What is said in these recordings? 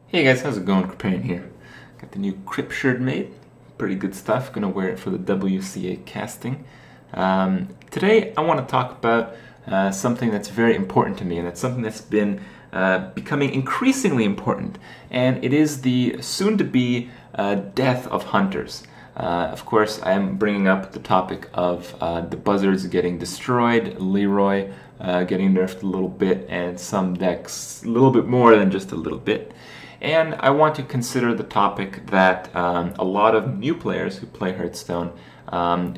Hey guys, how's it going? Crippanion here. Got the new Crip shirt made. Pretty good stuff. Gonna wear it for the WCA casting. Today I want to talk about something that's very important to me, and it's something that's been becoming increasingly important, and it is the soon-to-be death of hunters. Of course, I am bringing up the topic of the buzzards getting destroyed, Leroy getting nerfed a little bit, and some decks a little bit more than just a little bit. And I want to consider the topic that a lot of new players who play Hearthstone,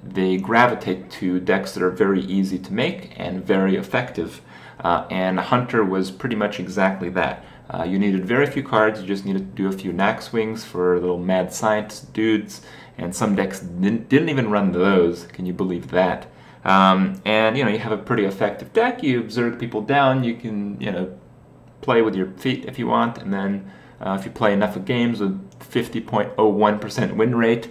they gravitate to decks that are very easy to make and very effective. And Hunter was pretty much exactly that. You needed very few cards, you just needed to do a few knack swings for little mad science dudes, and some decks didn't even run those, can you believe that? And you have a pretty effective deck, you observe people down, you can play with your feet if you want, and then if you play enough of games with 50.01% win rate,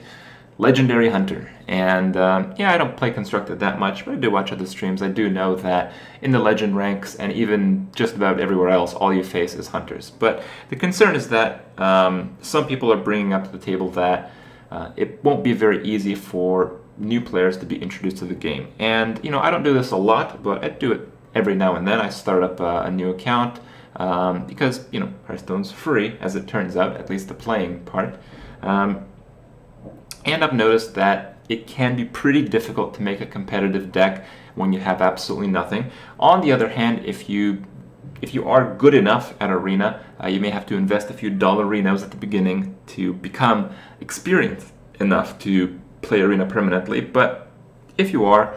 legendary Hunter. And yeah, I don't play Constructed that much, but I do watch other streams. I do know that in the legend ranks and even just about everywhere else, all you face is Hunters. But the concern is that some people are bringing up to the table that it won't be very easy for new players to be introduced to the game. And I don't do this a lot, but I do it every now and then. I start up a new account because Hearthstone's free, as it turns out, at least the playing part. And I've noticed that it can be pretty difficult to make a competitive deck when you have absolutely nothing. On the other hand, if you are good enough at Arena, you may have to invest a few dollarinos at the beginning to become experienced enough to play Arena permanently. But if you are,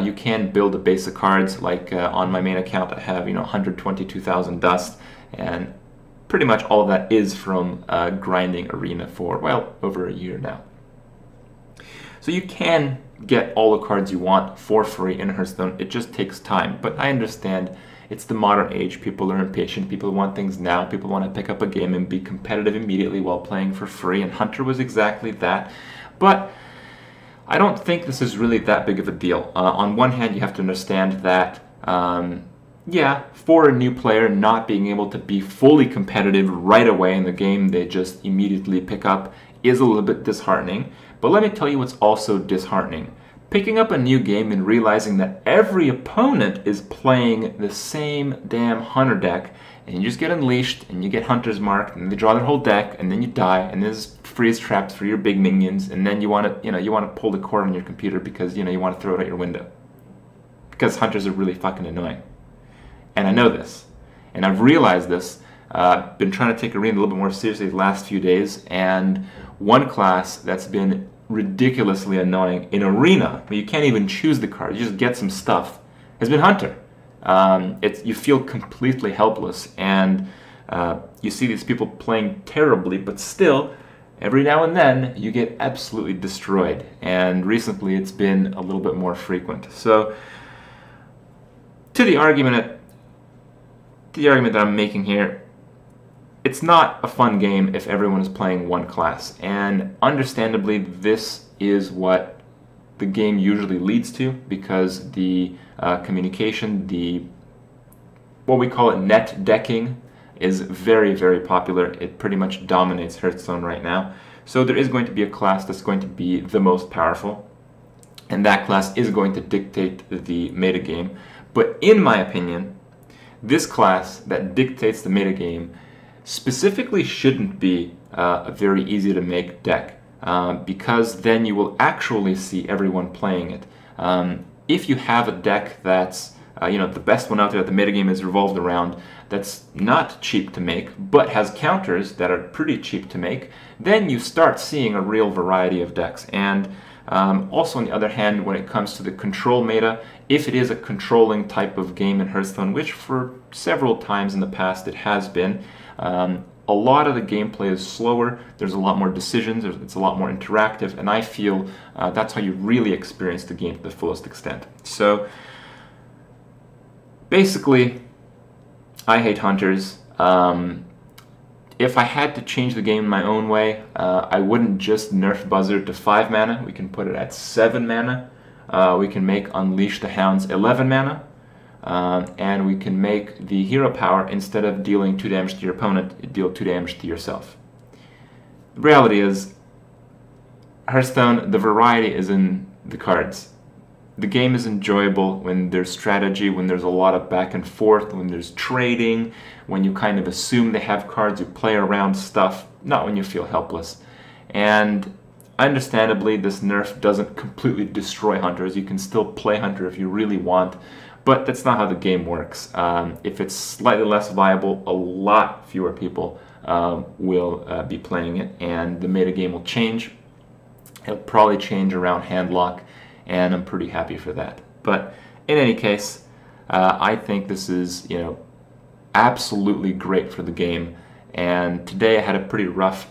you can build a base of cards. Like on my main account, I have 122,000 dust, and pretty much all of that is from grinding Arena for, well, over a year now. So you can get all the cards you want for free in Hearthstone. It just takes time. But I understand it's the modern age. People are impatient. People want things now. People want to pick up a game and be competitive immediately while playing for free. And Hunter was exactly that. But I don't think this is really that big of a deal. On one hand, you have to understand that, yeah, for a new player, not being able to be fully competitive right away in the game they just immediately pick up is a little bit disheartening. But let me tell you what's also disheartening. Picking up a new game and realizing that every opponent is playing the same damn Hunter deck, and you just get unleashed, and you get Hunter's marked, and they draw their whole deck, and then you die, and there's freeze traps for your big minions, and then you want to pull the cord on your computer because you want to throw it out your window. Because Hunters are really fucking annoying. And I know this. And I've realized this. Been trying to take Arena a little bit more seriously the last few days, and one class that's been ridiculously annoying in Arena, where you can't even choose the card, you just get some stuff, has been Hunter. You feel completely helpless, and you see these people playing terribly, but still, every now and then, you get absolutely destroyed. And recently, it's been a little bit more frequent. So, to the argument that I'm making here, it's not a fun game if everyone is playing one class. And understandably, this is what the game usually leads to, because the communication, what we call it net decking, is very, very popular. It pretty much dominates Hearthstone right now. So there is going to be a class that's going to be the most powerful, and that class is going to dictate the metagame. But in my opinion, this class that dictates the metagame specifically shouldn't be a very easy to make deck, because then you will actually see everyone playing it. If you have a deck that's the best one out there that the metagame is revolved around, that's not cheap to make, but has counters that are pretty cheap to make, then you start seeing a real variety of decks. And also on the other hand, when it comes to the control meta, if it is a controlling type of game in Hearthstone, which for several times in the past it has been, a lot of the gameplay is slower, there's a lot more decisions, it's a lot more interactive, and I feel that's how you really experience the game to the fullest extent. So basically, I hate Hunters. If I had to change the game my own way, I wouldn't just nerf Buzzard to 5 mana, we can put it at 7 mana. We can make Unleash the Hounds 11 mana. and we can make the hero power, instead of dealing 2 damage to your opponent, deal 2 damage to yourself. The reality is, Hearthstone, the variety is in the cards. The game is enjoyable when there's strategy, when there's a lot of back and forth, when there's trading, when you kind of assume they have cards, you play around stuff, not when you feel helpless. And understandably, this nerf doesn't completely destroy Hunters. You can still play Hunter if you really want, but that's not how the game works. If it's slightly less viable, a lot fewer people will be playing it, and the metagame will change. It'll probably change around handlock, and I'm pretty happy for that. But in any case, I think this is, absolutely great for the game. And today I had a pretty rough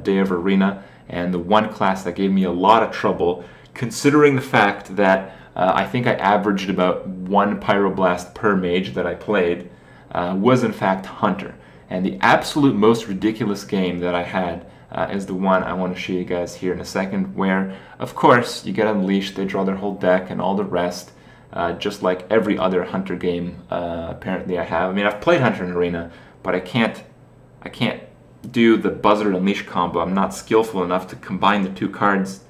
day of Arena, and the one class that gave me a lot of trouble, considering the fact that I think I averaged about 1 Pyroblast per mage that I played, was in fact Hunter. And the absolute most ridiculous game that I had is the one I want to show you guys here in a second, where, of course, you get Unleashed, they draw their whole deck and all the rest, just like every other Hunter game apparently I have. I mean, I've played Hunter in Arena, but I can't do the BuzzardUnleash combo. I'm not skillful enough to combine the 2 cards,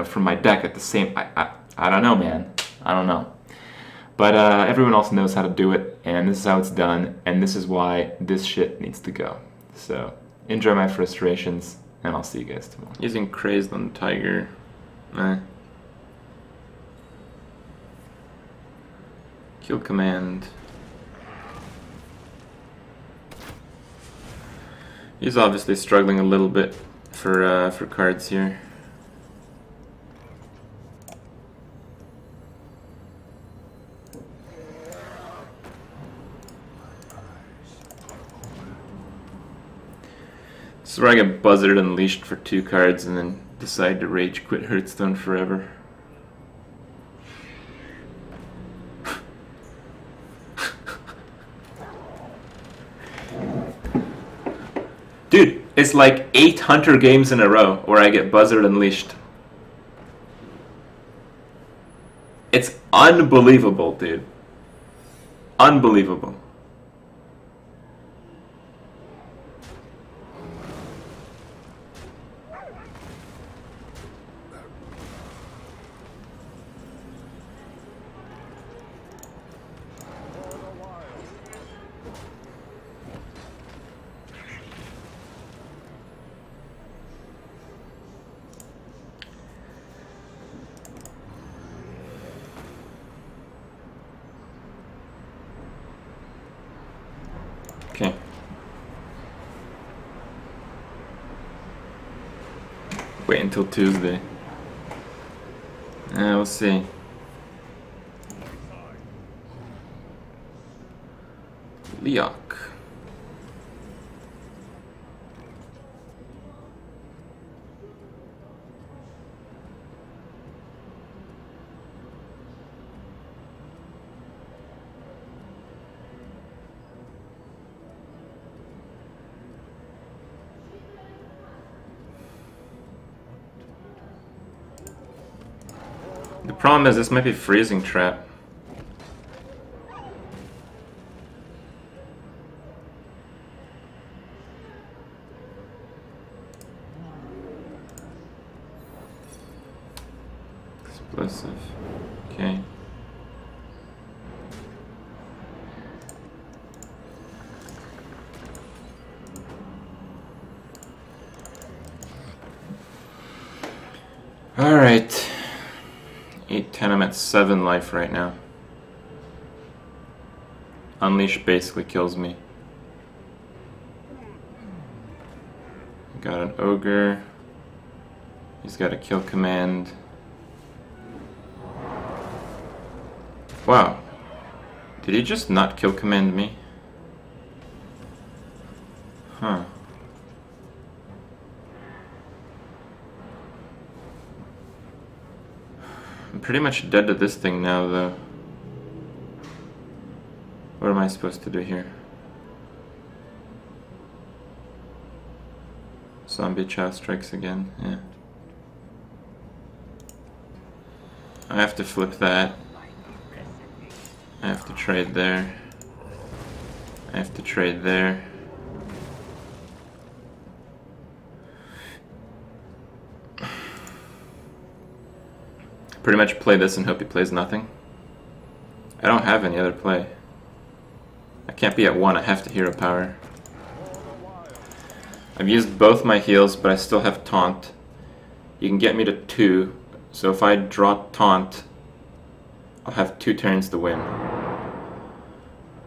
from my deck at the same... I don't know, man. I don't know. But everyone else knows how to do it, and this is how it's done, and this is why this shit needs to go. So, enjoy my frustrations, and I'll see you guys tomorrow. Using Crazed on the Tiger. Kill command. He's obviously struggling a little bit for cards here. This is where I get BuzzardUnleashed for 2 cards and then decide to rage quit Hearthstone forever. Dude, it's like 8 Hunter games in a row where I get BuzzardUnleashed. It's unbelievable, dude. Unbelievable. Okay. Wait until Tuesday. We'll see. Leok. The problem is this might be freezing trap. Explosive. Okay. All right. 8-10, I'm at 7 life right now. Unleash basically kills me. Got an ogre. He's got a kill command. Wow. Did he just not kill command me? Huh. I'm pretty much dead to this thing now, though. What am I supposed to do here? Zombie Chow strikes again, yeah. I have to flip that. I have to trade there. I have to trade there. Pretty much play this and hope he plays nothing. I don't have any other play. I can't be at 1, I have to hero power. I've used both my heals, but I still have taunt. You can get me to 2, so if I draw taunt, I'll have 2 turns to win.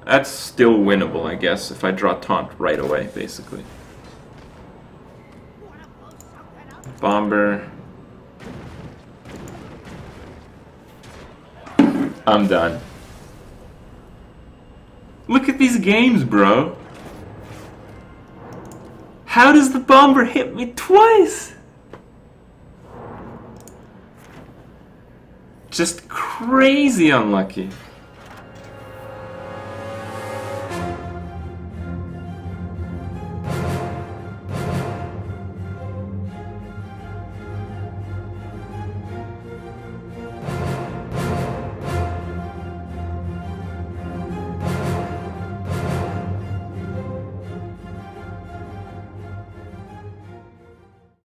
That's still winnable, I guess, if I draw taunt right away, basically. Bomber. I'm done. Look at these games, bro. How does the bomber hit me twice? Just crazy unlucky.